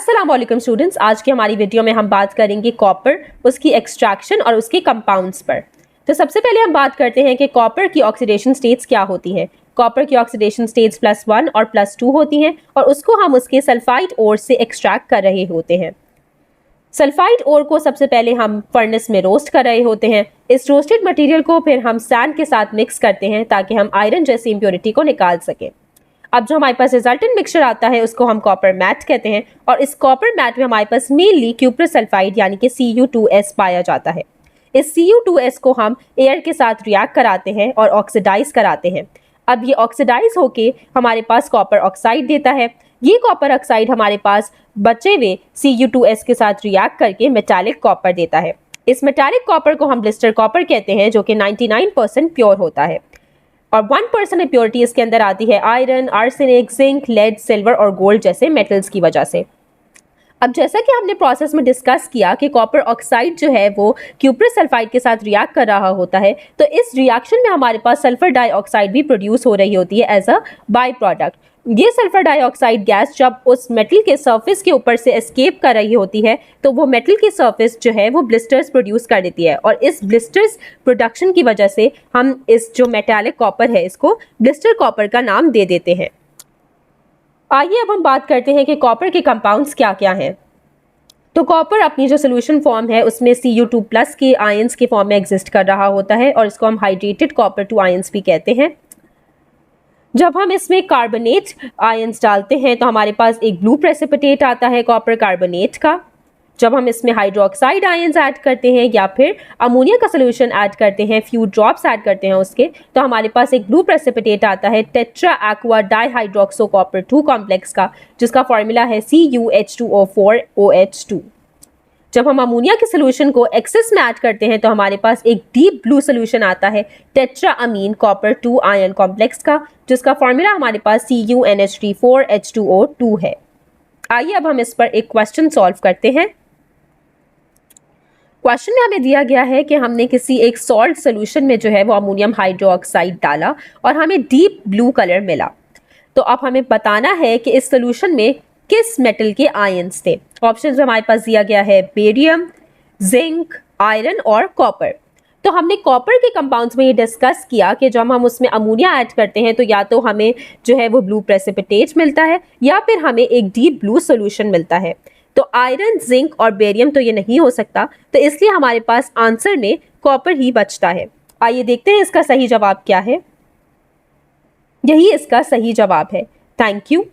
अस्सलाम वालेकुम स्टूडेंट्स, आज की हमारी वीडियो में हम बात करेंगे कॉपर, उसकी एक्सट्रैक्शन और उसके कंपाउंड्स पर। तो सबसे पहले हम बात करते हैं कि कॉपर की ऑक्सीडेशन स्टेट्स क्या होती है। कॉपर की ऑक्सीडेशन स्टेट्स +1 और +2 होती हैं और उसको हम उसके सल्फाइड ओर से एक्सट्रैक्ट कर रहे होते हैं। सल्फाइड ओर को सबसे पहले हम फर्नेस में रोस्ट कर रहे होते हैं। इस रोस्टेड मटेरियल को फिर हम सैंड के साथ मिक्स करते हैं ताकि हम आयरन जैसी इंप्योरिटी को निकाल सकें। अब जो हमारे पास रिजल्टेंट मिक्सचर आता है उसको हम कॉपर मैट कहते हैं और इस कॉपर मैट में हमारे पास मेनली क्यूप्रस सल्फाइड यानी कि Cu2S पाया जाता है। इस Cu2S को हम एयर के साथ रिएक्ट कराते हैं और ऑक्सीडाइज कराते हैं। अब ये ऑक्सीडाइज होके हमारे पास कॉपर ऑक्साइड देता है। ये कॉपर ऑक्साइड हमारे पास बचे हुए Cu2S के साथ रिएक्ट करके मेटालिक कॉपर देता है। इस मेटालिक कॉपर को हम ब्लिस्टर कॉपर कहते हैं, जो कि 99% प्योर होता है और 1% इम्प्योरिटी इसके अंदर आती है iron, arsenic, zinc, lead, silver और गोल्ड जैसे मेटल्स की वजह से। अब जैसा कि हमने प्रोसेस में डिस्कस किया कि कॉपर ऑक्साइड जो है वो क्यूप्रस सल्फाइड के साथ रिएक्ट कर रहा होता है, तो इस रिएक्शन में हमारे पास सल्फर डाइऑक्साइड भी प्रोड्यूस हो रही होती है एज अ बाय प्रोडक्ट। ये सल्फर डाइऑक्साइड गैस जब उस मेटल के सरफेस के ऊपर से एस्केप कर रही होती है तो वो मेटल की सरफेस जो है वो ब्लिस्टर्स प्रोड्यूस कर देती है और इस ब्लिस्टर्स प्रोडक्शन की वजह से हम इस जो मेटालिक कॉपर है इसको ब्लिस्टर कॉपर का नाम दे देते हैं। आइए अब हम बात करते हैं कि कॉपर के कंपाउंड्स क्या क्या हैं। तो कॉपर अपनी जो सोल्यूशन फॉर्म है उसमें Cu2+ के आयंस के फॉर्म में एग्जिस्ट कर रहा होता है और इसको हम हाइड्रेटेड कॉपर 2 आयंस भी कहते हैं। जब हम इसमें कार्बोनेट आयंस डालते हैं तो हमारे पास एक ब्लू प्रेसिपिटेट आता है कॉपर कार्बोनेट का। जब हम इसमें हाइड्रोक्साइड आयंस ऐड करते हैं या फिर अमोनिया का सोल्यूशन ऐड करते हैं, फ्यू ड्रॉप्स ऐड करते हैं उसके, तो हमारे पास एक ब्लू प्रेसिपिटेट आता है टेट्रा एक्वा डाइहाइड्रोक्सो कॉपर 2 कॉम्प्लेक्स का, जिसका फॉर्मूला है CuH2O4OH2। जब हम अमोनिया के सोल्यूशन को एक्सेस में ऐड करते हैं तो हमारे पास एक डीप ब्लू सोल्यूशन आता है tetra amine copper 2 ion complex का, जिसका फॉर्मूला हमारे पास CuNH3 4H2O2 है। आइए अब हम इस पर एक क्वेश्चन सॉल्व करते हैं। क्वेश्चन में हमें दिया गया है कि हमने किसी एक सॉल्ट सोल्यूशन में जो है वो अमोनियम हाइड्रोक्साइड डाला और हमें डीप ब्लू कलर मिला। तो अब हमें बताना है कि इस सोल्यूशन में किस मेटल के आयंस थे। ऑप्शंस में हमारे पास दिया गया है बेरियम, जिंक, आयरन और कॉपर। तो हमने कॉपर के कंपाउंड्स में ये डिस्कस किया कि जब हम उसमें अमोनिया ऐड करते हैं तो या तो हमें जो है वो ब्लू प्रेसिपिटेट मिलता है या फिर हमें एक डीप ब्लू सोल्यूशन मिलता है। तो आयरन, जिंक और बेरियम तो ये नहीं हो सकता, तो इसलिए हमारे पास आंसर में कॉपर ही बचता है। आइए देखते हैं इसका सही जवाब क्या है। यही इसका सही जवाब है। Thank you.